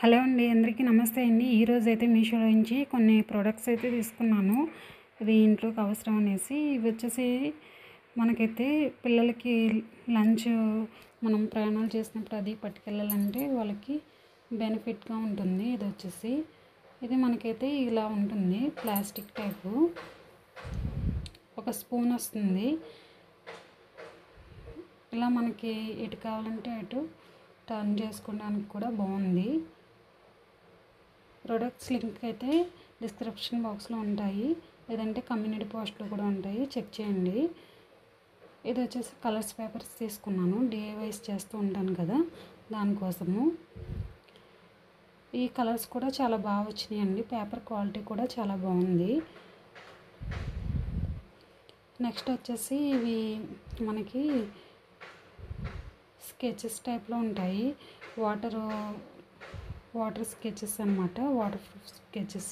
Hello అండి, అందరికీ నమస్తే అండి. ఈరోజు అయితే మీషోలో నుంచి కొన్ని ప్రోడక్ట్స్ అయితే తీసుకున్నాను. ఇది ఇంట్లోకి అవసరం అనేసి. ఇవి వచ్చేసి మనకైతే పిల్లలకి లంచ్ మనం ప్రయాణాలు చేసినప్పుడు అది పట్టుకెళ్ళాలంటే వాళ్ళకి బెనిఫిట్గా ఉంటుంది. ఇది మనకైతే ఇలా ఉంటుంది, ప్లాస్టిక్ టైపు. ఒక స్పూన్ వస్తుంది. ఇలా మనకి ఎటు కావాలంటే అటు టర్న్ చేసుకోవడానికి కూడా బాగుంది. ప్రొడక్ట్స్ లింక్ అయితే డిస్క్రిప్షన్ బాక్స్లో ఉంటాయి, లేదంటే కమ్యూనిటీ పోస్ట్లో కూడా ఉంటాయి, చెక్ చేయండి. ఇది వచ్చేసి కలర్స్ పేపర్స్ తీసుకున్నాను, డిఐవైస్ చేస్తూ ఉంటాను కదా, దానికోసము. ఈ కలర్స్ కూడా చాలా బాగా వచ్చినాయండి, పేపర్ క్వాలిటీ కూడా చాలా బాగుంది. నెక్స్ట్ వచ్చేసి ఇవి మనకి స్కెచెస్ టైప్లో ఉంటాయి, వాటర్ స్కెచెస్ అనమాట, వాటర్ ప్రూఫ్ స్కెచెస్.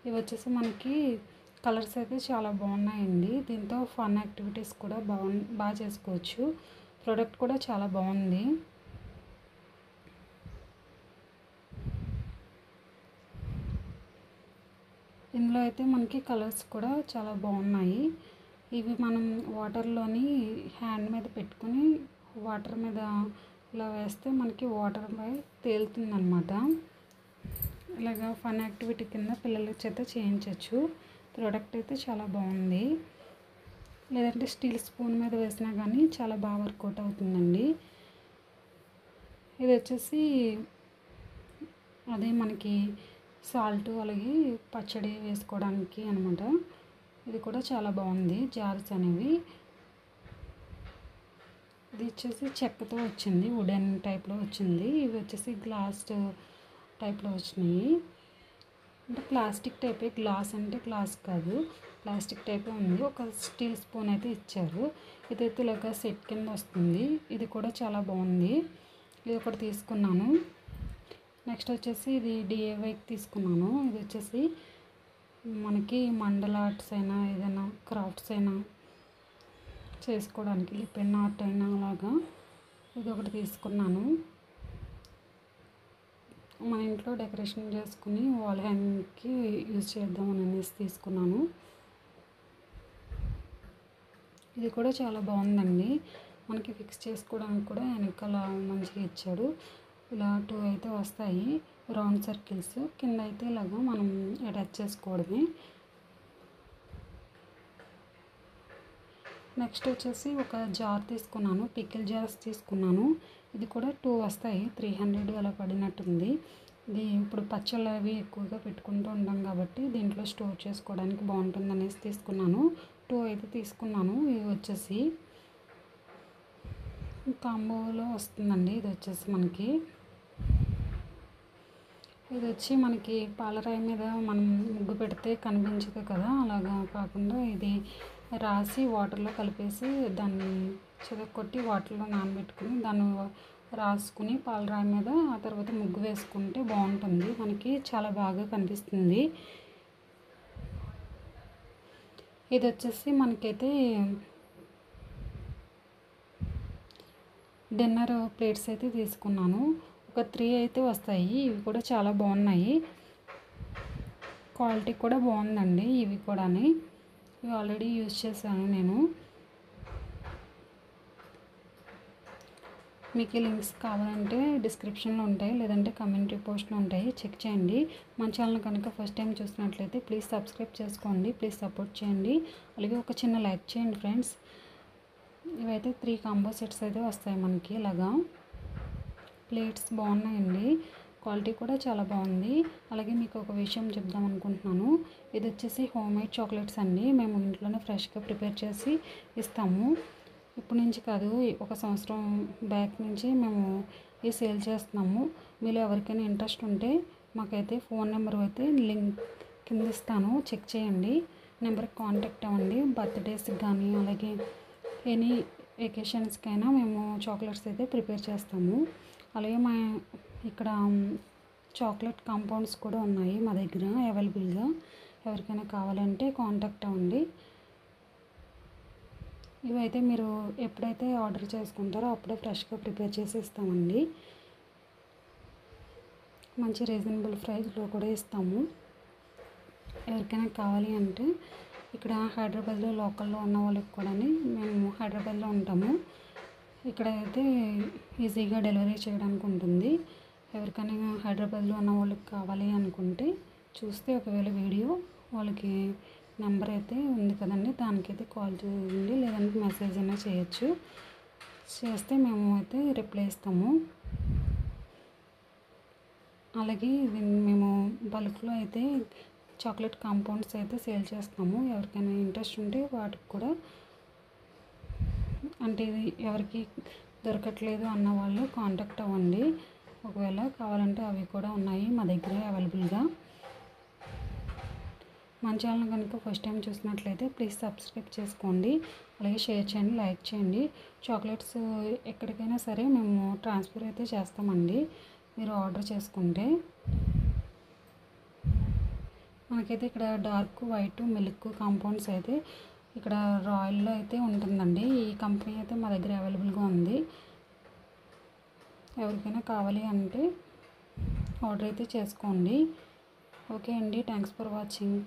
ఇవి వచ్చేసి మనకి కలర్స్ అయితే చాలా బాగున్నాయండి. దీంతో ఫన్ యాక్టివిటీస్ కూడా బాగా చేసుకోవచ్చు. ప్రోడక్ట్ కూడా చాలా బాగుంది. ఇందులో అయితే మనకి కలర్స్ కూడా చాలా బాగున్నాయి. ఇవి మనం వాటర్లోని హ్యాండ్ మీద పెట్టుకొని వాటర్ మీద ఇలా వేస్తే మనకి వాటర్ పై తేలుతుందన్నమాట. ఇలాగా ఫన్ యాక్టివిటీ కింద పిల్లల చేత చేయించవచ్చు. ప్రోడక్ట్ అయితే చాలా బాగుంది. లేదంటే స్టీల్ స్పూన్ మీద వేసినా కానీ చాలా బాగా వర్కౌట్ అవుతుందండి. ఇది వచ్చేసి అదే మనకి సాల్ట్ అలాగే పచ్చడి వేసుకోవడానికి అనమాట. ఇది కూడా చాలా బాగుంది. జార్స్ అనేవి ఇది వచ్చేసి చెక్కతో వచ్చింది, వుడెన్ టైప్లో వచ్చింది. ఇవి వచ్చేసి గ్లాస్ టైప్లో వచ్చినాయి. అంటే ప్లాస్టిక్ టైపే, గ్లాస్ అంటే గ్లాస్ కాదు, ప్లాస్టిక్ టైపే ఉంది. ఒక స్టీల్ స్పూన్ అయితే ఇచ్చారు. ఇదైతే ఇలాగ సెట్ కింద వస్తుంది. ఇది కూడా చాలా బాగుంది. ఇది ఒకటి తీసుకున్నాను. నెక్స్ట్ వచ్చేసి ఇది డిఐవైకి తీసుకున్నాను. ఇది వచ్చేసి మనకి మండల ఆర్ట్స్ అయినా ఏదైనా క్రాఫ్ట్స్ అయినా చేసుకోవడానికి, పెన్ ఆర్ట్ అయినా అలాగా ఇది ఒకటి తీసుకున్నాను. మన ఇంట్లో డెకరేషన్ చేసుకుని వాల్ హ్యాంగింగ్కి యూజ్ చేద్దామని అనేసి తీసుకున్నాను. ఇది కూడా చాలా బాగుందండి. మనకి ఫిక్స్ చేసుకోవడానికి కూడా వెనకాల మంచిగా ఇచ్చాడు. ఇలా 2 అయితే వస్తాయి రౌండ్ సర్కిల్స్. కింద అయితే ఇలాగా మనం అటాచ్ చేసుకోవడమే. నెక్స్ట్ వచ్చేసి ఒక జార్ తీసుకున్నాను, పికిల్ జార్స్ తీసుకున్నాను. ఇది కూడా 2 వస్తాయి, 300 అలా పడినట్టుంది. ఇది ఇప్పుడు పచ్చళ్ళు అవి ఎక్కువగా పెట్టుకుంటూ ఉంటాం కాబట్టి దీంట్లో స్టోర్ చేసుకోవడానికి బాగుంటుంది అనేసి తీసుకున్నాను. 2 అయితే తీసుకున్నాను. ఇది వచ్చేసి కాంబోలో వస్తుందండి. ఇది వచ్చి మనకి పాలరాయి మీద మనం ముగ్గు పెడితే కనిపించదు కదా, అలాగా కాకుండా ఇది రాసి వాటర్లో కలిపేసి దాన్ని చితక్కొట్టి వాటర్లో నానబెట్టుకుని దాన్ని రాసుకుని పాలరాయి మీద ఆ తర్వాత ముగ్గు వేసుకుంటే బాగుంటుంది, మనకి చాలా బాగా కనిపిస్తుంది. ఇది వచ్చేసి మనకైతే డిన్నర్ ప్లేట్స్ అయితే తీసుకున్నాను. ఒక 3 అయితే వస్తాయి. ఇవి కూడా చాలా బాగున్నాయి, క్వాలిటీ కూడా బాగుందండి. ఇవి ఆల్రెడీ యూజ్ చేశాను నేను. మీకు లింక్స్ కావాలంటే డిస్క్రిప్షన్లో ఉంటాయి, లేదంటే కమ్యూనిటీ పోస్ట్లో ఉంటాయి, చెక్ చేయండి. మన ఛానల్ కనుక ఫస్ట్ టైం చూసినట్లయితే ప్లీజ్ సబ్స్క్రైబ్ చేసుకోండి, ప్లీజ్ సపోర్ట్ చేయండి, అలాగే ఒక చిన్న లైక్ చేయండి ఫ్రెండ్స్. ఇవైతే 3 కాంబో సెట్స్ అయితే వస్తాయి మనకి. ఇలాగా ప్లేట్స్ బాగున్నాయండి, క్వాలిటీ కూడా చాలా బాగుంది. అలాగే మీకు ఒక విషయం చెప్దాం అనుకుంటున్నాను. ఇది వచ్చేసి హోమ్ మేడ్ చాక్లెట్స్ అండి. మేము ఇంట్లోనే ఫ్రెష్గా ప్రిపేర్ చేసి ఇస్తాము. ఇప్పటి నుంచి కాదు, 1 సంవత్సరం బ్యాక్ నుంచి మేము ఈ సేల్ చేస్తున్నాము. మీలో ఎవరికైనా ఇంట్రెస్ట్ ఉంటే మాకైతే ఫోన్ నెంబర్ అయితే లింక్ కింద ఇస్తాను, చెక్ చేయండి. నెంబర్కి కాంటాక్ట్ అవ్వండి. బర్త్డేస్కి కానీ అలాగే ఎనీ వెకేషన్స్కైనా మేము చాక్లెట్స్ అయితే ప్రిపేర్ చేస్తాము. అలాగే మా ఇక్కడ చాక్లెట్ కాంపౌండ్స్ కూడా ఉన్నాయి మా దగ్గర అవైలబుల్గా. ఎవరికైనా కావాలంటే కాంటాక్ట్ అవ్వండి. ఇవైతే మీరు ఎప్పుడైతే ఆర్డర్ చేసుకుంటారో అప్పుడే ఫ్రెష్గా ప్రిపేర్ చేసి ఇస్తామండి. మంచి రీజనబుల్ ప్రైస్లో కూడా ఇస్తాము. ఎవరికైనా కావాలి అంటే ఇక్కడ హైదరాబాద్లో లోకల్లో ఉన్న వాళ్ళకి కూడా, మేము హైదరాబాద్లో ఉంటాము, ఇక్కడ అయితే ఈజీగా డెలివరీ చేయడానికి ఉంటుంది. ఎవరికైనా హైదరాబాద్లో ఉన్న వాళ్ళకి కావాలి అనుకుంటే చూస్తే ఒకవేళ వీడియో వాళ్ళకి నెంబర్ అయితే ఉంది కదండి, దానికైతే కాల్ చేయండి, లేదంటే మెసేజ్ అయినా చేయొచ్చు. చేస్తే మేము అయితే రిప్లై ఇస్తాము. అలాగే మేము బల్క్లో అయితే చాక్లెట్ కాంపౌండ్స్ అయితే సేల్ చేస్తాము. ఎవరికైనా ఇంట్రెస్ట్ ఉంటే వాటికి కూడా, అంటే ఇది ఎవరికి దొరకట్లేదు అన్న వాళ్ళు కాంటాక్ట్ అవ్వండి. ఒకవేళ కావాలంటే అవి కూడా ఉన్నాయి మా దగ్గర అవైలబుల్గా. మన ఛానల్ కనుక ఫస్ట్ టైం చూసినట్లయితే ప్లీజ్ సబ్స్క్రైబ్ చేసుకోండి, అలాగే షేర్ చేయండి, లైక్ చేయండి. చాక్లెట్స్ ఎక్కడికైనా సరే మేము ట్రాన్స్ఫర్ అయితే చేస్తామండి మీరు ఆర్డర్ చేసుకుంటే. మనకైతే ఇక్కడ డార్క్ వైట్ మిల్క్ కాంపౌండ్స్ అయితే ఇక్కడ రాయల్లో అయితే ఉంటుందండి. ఈ కంపెనీ అయితే మా దగ్గర అవైలబుల్గా ఉంది. ఎవరికైనా కావాలి అంటే ఆర్డర్ అయితే చేసుకోండి. ఓకే అండి, థ్యాంక్స్ ఫర్ వాచింగ్.